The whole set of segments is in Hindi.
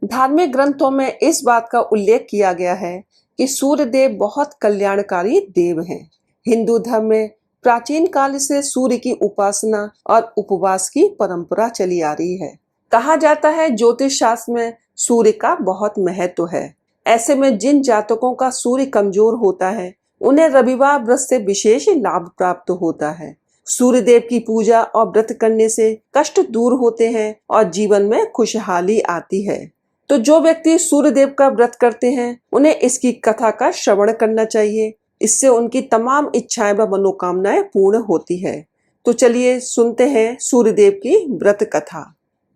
धार्मिक ग्रंथों में इस बात का उल्लेख किया गया है कि सूर्य देव बहुत कल्याणकारी देव हैं। हिंदू धर्म में प्राचीन काल से सूर्य की उपासना और उपवास की परंपरा चली आ रही है। कहा जाता है ज्योतिष शास्त्र में सूर्य का बहुत महत्व है। ऐसे में जिन जातकों का सूर्य कमजोर होता है उन्हें रविवार व्रत से विशेष लाभ प्राप्त होता है। सूर्य देव की पूजा और व्रत करने से कष्ट दूर होते हैं और जीवन में खुशहाली आती है। तो जो व्यक्ति सूर्य देव का व्रत करते हैं उन्हें इसकी कथा का श्रवण करना चाहिए। इससे उनकी तमाम इच्छाएं व मनोकामनाएं पूर्ण होती है। तो चलिए सुनते हैं सूर्य देव की व्रत कथा।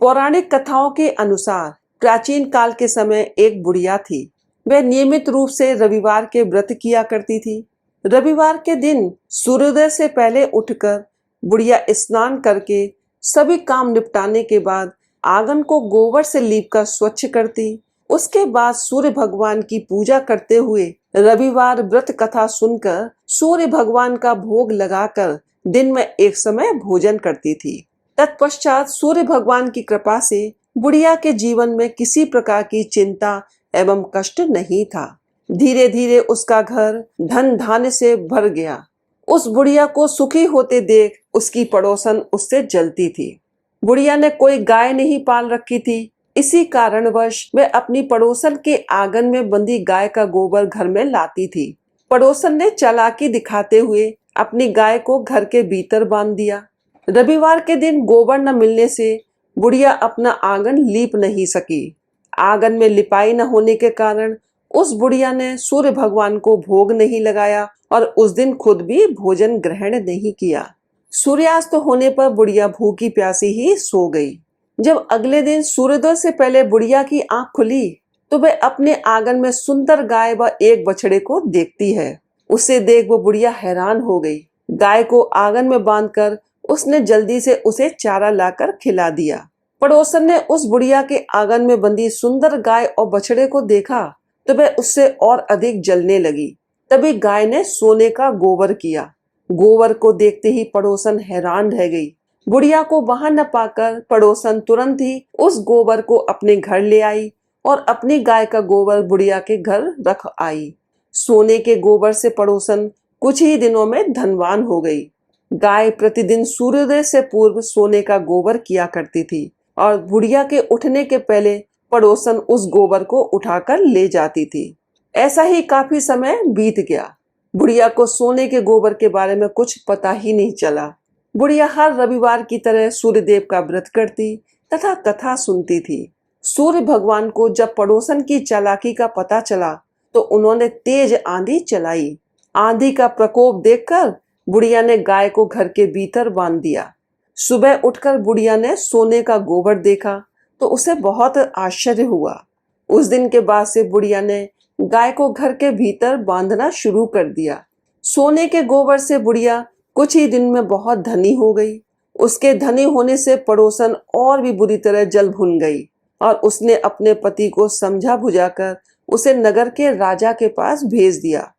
पौराणिक कथाओं के अनुसार प्राचीन काल के समय एक बुढ़िया थी। वह नियमित रूप से रविवार के व्रत किया करती थी। रविवार के दिन सूर्योदय से पहले उठकर बुढ़िया स्नान करके सभी काम निपटाने के बाद आंगन को गोबर से लीपकर स्वच्छ करती। उसके बाद सूर्य भगवान की पूजा करते हुए रविवार व्रत कथा सुनकर सूर्य भगवान का भोग लगाकर दिन में एक समय भोजन करती थी। तत्पश्चात सूर्य भगवान की कृपा से बुढ़िया के जीवन में किसी प्रकार की चिंता एवं कष्ट नहीं था। धीरे धीरे उसका घर धन धान्य से भर गया। उस बुढ़िया को सुखी होते देख उसकी पड़ोसन उससे जलती थी। बुढ़िया ने कोई गाय नहीं पाल रखी थी। इसी कारणवश वह अपनी पड़ोसन के आंगन में बंधी गाय का गोबर घर में लाती थी। पड़ोसन ने चालाकी दिखाते हुए अपनी गाय को घर के भीतर बांध दिया। रविवार के दिन गोबर न मिलने से बुढ़िया अपना आंगन लीप नहीं सकी। आंगन में लिपाई न होने के कारण उस बुढ़िया ने सूर्य भगवान को भोग नहीं लगाया और उस दिन खुद भी भोजन ग्रहण नहीं किया। सूर्यास्त होने पर बुढ़िया भूखी प्यासी ही सो गई। जब अगले दिन सूर्योदय से पहले बुढ़िया की आंख खुली तो वह अपने आंगन में सुंदर गाय व एक बछड़े को देखती है। उसे देख वो बुढ़िया हैरान हो गई। गाय को आंगन में बांधकर उसने जल्दी से उसे चारा लाकर खिला दिया। पड़ोसन ने उस बुढ़िया के आंगन में बंधी सुंदर गाय और बछड़े को देखा तो वह उससे और अधिक जलने लगी। तभी गाय ने सोने का गोबर किया। गोबर को देखते ही पड़ोसन हैरान रह गई। बुढ़िया को वहां न पाकर पड़ोसन तुरंत ही उस गोबर को अपने घर ले आई और अपनी गाय का गोबर बुढ़िया के घर रख आई। सोने के गोबर से पड़ोसन कुछ ही दिनों में धनवान हो गई। गाय प्रतिदिन सूर्योदय से पूर्व सोने का गोबर किया करती थी और बुढ़िया के उठने के पहले पड़ोसन उस गोबर को उठाकर ले जाती थी। ऐसा ही काफी समय बीत गया। बुढ़िया को सोने के गोबर के बारे में कुछ पता ही नहीं चला। बुढ़िया हर रविवार की तरह सूर्य देव का व्रत करती तथा कथा सुनती थी। सूर्य भगवान को जब पड़ोसन की चालाकी का पता चला तो उन्होंने तेज आंधी चलाई। आंधी का प्रकोप देखकर बुढ़िया ने गाय को घर के भीतर बांध दिया। सुबह उठकर बुढ़िया ने सोने का गोबर देखा तो उसे बहुत आश्चर्य हुआ। उस दिन के बाद से बुढ़िया ने गाय को घर के भीतर बांधना शुरू कर दिया। सोने के गोबर से बुढ़िया कुछ ही दिन में बहुत धनी हो गई। उसके धनी होने से पड़ोसन और भी बुरी तरह जल भुन गई और उसने अपने पति को समझा बुझाकर उसे नगर के राजा के पास भेज दिया।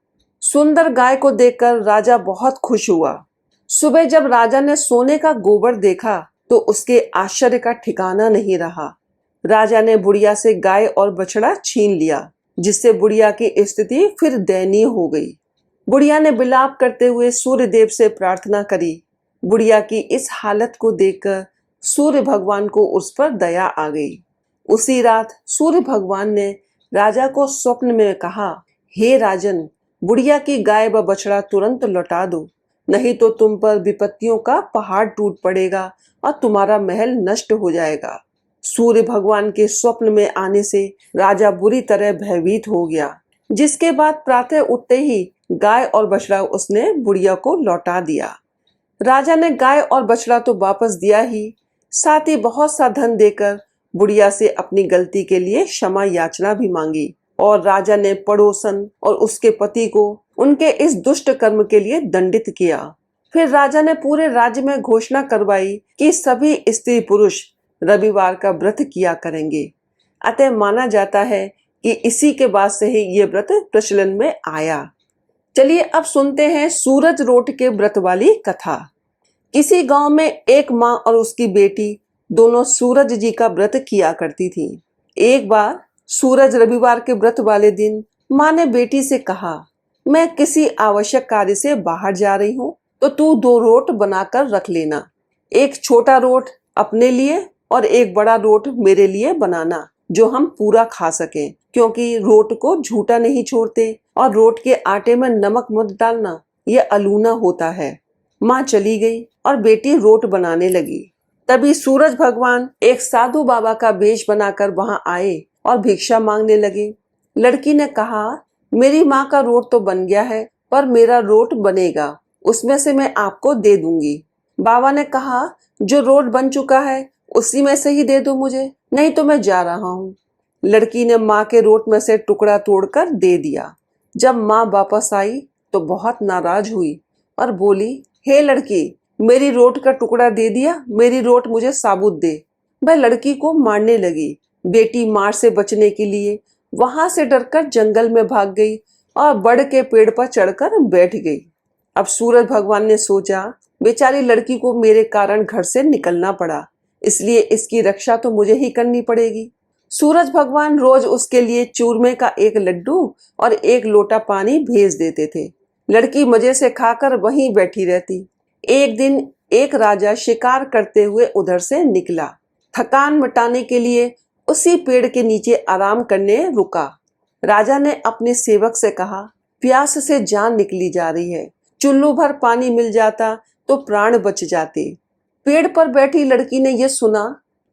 सुंदर गाय को देखकर राजा बहुत खुश हुआ। सुबह जब राजा ने सोने का गोबर देखा तो उसके आश्चर्य का ठिकाना नहीं रहा। राजा ने बुढ़िया से गाय और बछड़ा छीन लिया, जिससे बुढ़िया की स्थिति फिर दयनीय हो गई। बुढ़िया ने विलाप करते हुए सूर्य देव से प्रार्थना करी। बुढ़िया की इस हालत को देखकर सूर्य भगवान को उस पर दया आ गई। उसी रात सूर्य भगवान ने राजा को स्वप्न में कहा, हे राजन, बुढ़िया की गाय व बछड़ा तुरंत लौटा दो, नहीं तो तुम पर विपत्तियों का पहाड़ टूट पड़ेगा और तुम्हारा महल नष्ट हो जाएगा। सूर्य भगवान के स्वप्न में आने से राजा बुरी तरह भयभीत हो गया, जिसके बाद प्रातः उठते ही गाय और बछड़ा उसने बुढ़िया को लौटा दिया। राजा ने गाय और बछड़ा तो वापस दिया ही, साथ ही बहुत सा धन देकर बुढ़िया से अपनी गलती के लिए क्षमा याचना भी मांगी और राजा ने पड़ोसन और उसके पति को उनके इस दुष्ट कर्म के लिए दंडित किया। फिर राजा ने पूरे राज्य में घोषणा करवाई कि सभी स्त्री पुरुष रविवार का व्रत किया करेंगे। अतः माना जाता है कि इसी के बाद से ही ये व्रत प्रचलन में आया। चलिए अब सुनते हैं सूरज रोट के व्रत वाली कथा। किसी गांव में एक माँ और उसकी बेटी दोनों सूरज जी का व्रत किया करती थी। एक बार सूरज रविवार के व्रत वाले दिन माँ ने बेटी से कहा, मैं किसी आवश्यक कार्य से बाहर जा रही हूँ, तो तू 2 रोट बनाकर रख लेना। एक छोटा रोट अपने लिए और एक बड़ा रोट मेरे लिए बनाना, जो हम पूरा खा सकें, क्योंकि रोट को झूठा नहीं छोड़ते और रोट के आटे में नमक मत डालना, ये अलूना होता है। माँ चली गई और बेटी रोट बनाने लगी। तभी सूरज भगवान एक साधु बाबा का वेश बनाकर वहां आए और भिक्षा मांगने लगे। लड़की ने कहा, मेरी माँ का रोट तो बन गया है, पर मेरा रोट बनेगा, उसमें से मैं आपको दे दूंगी। बाबा ने कहा, जो रोट बन चुका है उसी में से ही दे दो मुझे, नहीं तो मैं जा रहा हूँ। लड़की ने माँ के रोट में से टुकड़ा तोड़कर दे दिया। जब माँ वापस आई तो बहुत नाराज हुई और बोली, हे लड़की, मेरी रोट का टुकड़ा दे दिया, मेरी रोट मुझे साबुत दे। वह लड़की को मारने लगी। बेटी मार से बचने के लिए वहां से डरकर जंगल में भाग गई और बड़ के पेड़ पर चढ़कर बैठ गई। अब सूरज भगवान ने सोचा, बेचारी लड़की को मेरे कारण घर से निकलना पड़ा, इसलिए इसकी रक्षा तो मुझे ही करनी पड़ेगी। सूरज भगवान रोज उसके लिए चूरमे का एक लड्डू और एक लोटा पानी भेज देते थे। लड़की मजे से खाकर वहीं बैठी रहती। एक दिन एक राजा शिकार करते हुए उधर से निकला। थकान मिटाने के लिए उसी पेड़ के नीचे आराम करने रुका। राजा ने अपने सेवक से कहा, प्यास से जान निकली जा रही है, चुल्लू भर पानी मिल जाता तो प्राण बच जाते। पेड़ पर बैठी लड़की ने यह सुना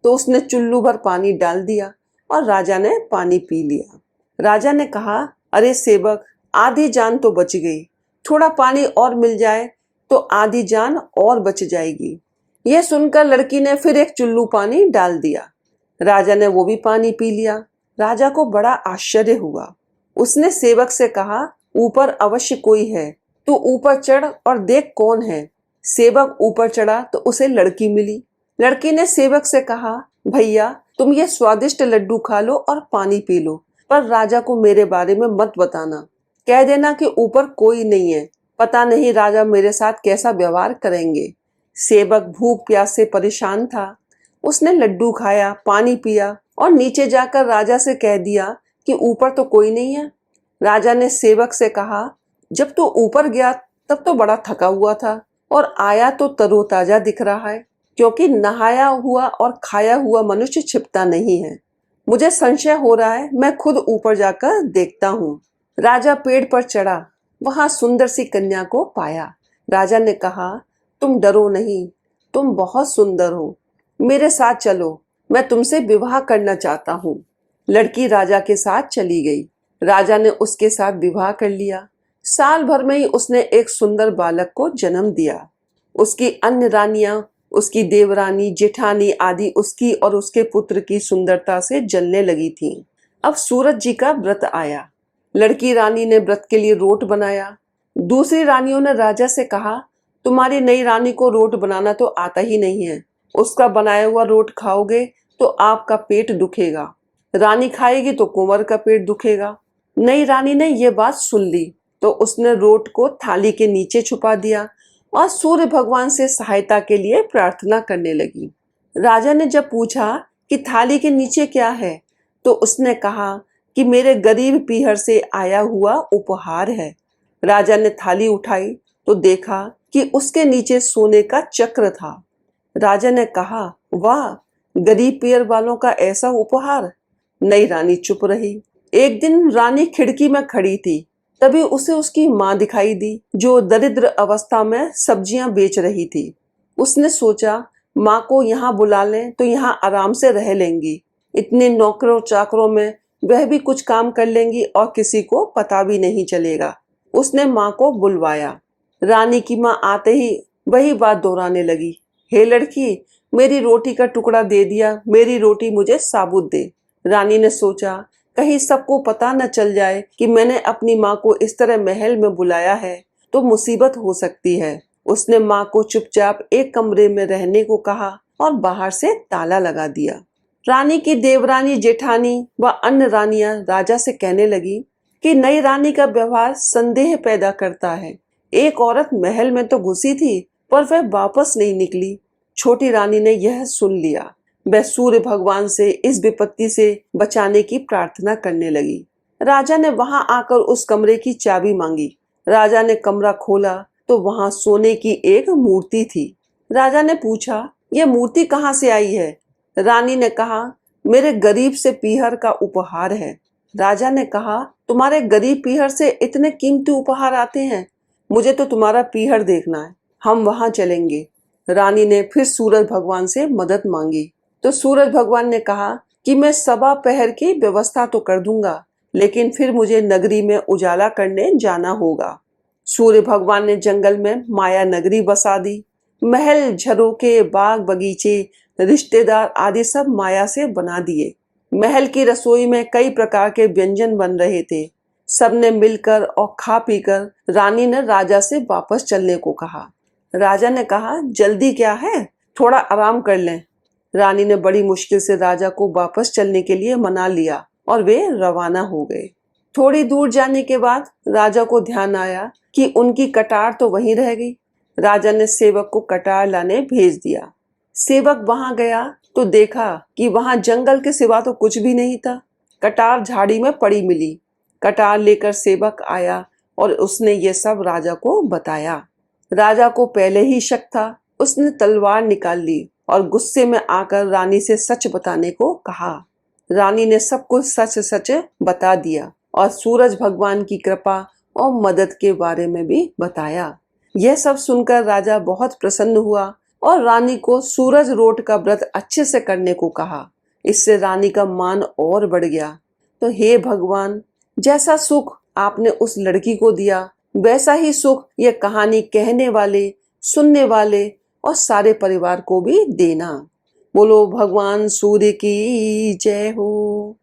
तो उसने चुल्लू भर पानी डाल दिया और राजा ने पानी पी लिया। राजा ने कहा, अरे सेवक, आधी जान तो बच गई, थोड़ा पानी और मिल जाए तो आधी जान और बच जाएगी। यह सुनकर लड़की ने फिर एक चुल्लू पानी डाल दिया। राजा ने वो भी पानी पी लिया। राजा को बड़ा आश्चर्य हुआ। उसने सेवक से कहा, ऊपर अवश्य कोई है, तू ऊपर चढ़ और देख कौन है। सेवक ऊपर चढ़ा तो उसे लड़की मिली। लड़की ने सेवक से कहा, भैया, तुम ये स्वादिष्ट लड्डू खा लो और पानी पी लो, पर राजा को मेरे बारे में मत बताना। कह देना कि ऊपर कोई नहीं है, पता नहीं राजा मेरे साथ कैसा व्यवहार करेंगे। सेवक भूख प्यास से परेशान था। उसने लड्डू खाया, पानी पिया और नीचे जाकर राजा से कह दिया कि ऊपर तो कोई नहीं है। राजा ने सेवक से कहा, जब तू ऊपर गया तब तो बड़ा थका हुआ था और आया तो तरोताजा दिख रहा है, क्योंकि नहाया हुआ और खाया हुआ मनुष्य छिपता नहीं है। मुझे संशय हो रहा है, मैं खुद ऊपर जाकर देखता हूँ। राजा पेड़ पर चढ़ा, वहां सुंदर सी कन्या को पाया। राजा ने कहा, तुम डरो नहीं, तुम बहुत सुंदर हो, मेरे साथ चलो, मैं तुमसे विवाह करना चाहता हूँ। लड़की राजा के साथ चली गई। राजा ने उसके साथ विवाह कर लिया। साल भर में ही उसने एक सुंदर बालक को जन्म दिया। उसकी अन्य रानियां, उसकी देवरानी, जेठानी आदि उसकी और उसके पुत्र की सुंदरता से जलने लगी थीं। अब सूरज जी का व्रत आया। लड़की रानी ने व्रत के लिए रोट बनाया। दूसरी रानियों ने राजा से कहा, तुम्हारी नई रानी को रोट बनाना तो आता ही नहीं है, उसका बनाया हुआ रोट खाओगे तो आपका पेट दुखेगा, रानी खाएगी तो कुंवर का पेट दुखेगा। नई रानी ने यह बात सुन ली तो उसने रोट को थाली के नीचे छुपा दिया और सूर्य भगवान से सहायता के लिए प्रार्थना करने लगी। राजा ने जब पूछा कि थाली के नीचे क्या है, तो उसने कहा कि मेरे गरीब पीहर से आया हुआ उपहार है। राजा ने थाली उठाई तो देखा कि उसके नीचे सोने का चक्र था। राजा ने कहा, वाह, गरीब पीहर वालों का ऐसा उपहार। नई रानी चुप रही। एक दिन रानी खिड़की में खड़ी थी, तभी उसे उसकी माँ दिखाई दी, जो दरिद्र अवस्था में सब्जियां बेच रही थी। उसने सोचा, माँ को यहाँ बुला लें तो यहाँ आराम से रह लेंगी, इतने नौकरों चाकरों में वह भी कुछ काम कर लेंगी और किसी को पता भी नहीं चलेगा। उसने माँ को बुलवाया। रानी की माँ आते ही वही बात दोहराने लगी, हे लड़की, मेरी रोटी का टुकड़ा दे दिया, मेरी रोटी मुझे साबुत दे। रानी ने सोचा, कहीं सबको पता न चल जाए कि मैंने अपनी माँ को इस तरह महल में बुलाया है तो मुसीबत हो सकती है। उसने माँ को चुपचाप एक कमरे में रहने को कहा और बाहर से ताला लगा दिया। रानी की देवरानी, जेठानी व अन्य रानियां राजा से कहने लगी कि नई रानी का व्यवहार संदेह पैदा करता है। एक औरत महल में तो घुसी थी पर वह वापस नहीं निकली। छोटी रानी ने यह सुन लिया। वह सूर्य भगवान से इस विपत्ति से बचाने की प्रार्थना करने लगी। राजा ने वहां आकर उस कमरे की चाबी मांगी। राजा ने कमरा खोला तो वहां सोने की एक मूर्ति थी। राजा ने पूछा, यह मूर्ति कहाँ से आई है? रानी ने कहा, मेरे गरीब से पीहर का उपहार है। राजा ने कहा, तुम्हारे गरीब पीहर से इतने कीमती उपहार आते हैं? मुझे तो तुम्हारा पीहर देखना है, हम वहां चलेंगे। रानी ने फिर सूरज भगवान से मदद मांगी तो सूरज भगवान ने कहा कि मैं सवा पहर की व्यवस्था तो कर दूंगा, लेकिन फिर मुझे नगरी में उजाला करने जाना होगा। सूर्य भगवान ने जंगल में माया नगरी बसा दी। महल, झरोके, बाग बगीचे, रिश्तेदार आदि सब माया से बना दिए। महल की रसोई में कई प्रकार के व्यंजन बन रहे थे। सबने मिलकर और खा पीकर रानी ने राजा से वापस चलने को कहा। राजा ने कहा, जल्दी क्या है, थोड़ा आराम कर लें। रानी ने बड़ी मुश्किल से राजा को वापस चलने के लिए मना लिया और वे रवाना हो गए। थोड़ी दूर जाने के बाद राजा को ध्यान आया कि उनकी कटार तो वहीं रह गई। राजा ने सेवक को कटार लाने भेज दिया। सेवक वहां गया तो देखा कि वहां जंगल के सिवा तो कुछ भी नहीं था। कटार झाड़ी में पड़ी मिली। कटार लेकर सेवक आया और उसने ये सब राजा को बताया। राजा को पहले ही शक था। उसने तलवार निकाल ली और गुस्से में आकर रानी से सच बताने को कहा। रानी ने सब कुछ सच सच बता दिया और सूरज भगवान की कृपा और मदद के बारे में भी बताया। यह सब सुनकर राजा बहुत प्रसन्न हुआ और रानी को सूरज रोट का व्रत अच्छे से करने को कहा। इससे रानी का मान और बढ़ गया। तो हे भगवान, जैसा सुख आपने उस लड़की को दिया, वैसा ही सुख यह कहानी कहने वाले, सुनने वाले और सारे परिवार को भी देना। बोलो भगवान सूर्य की जय हो।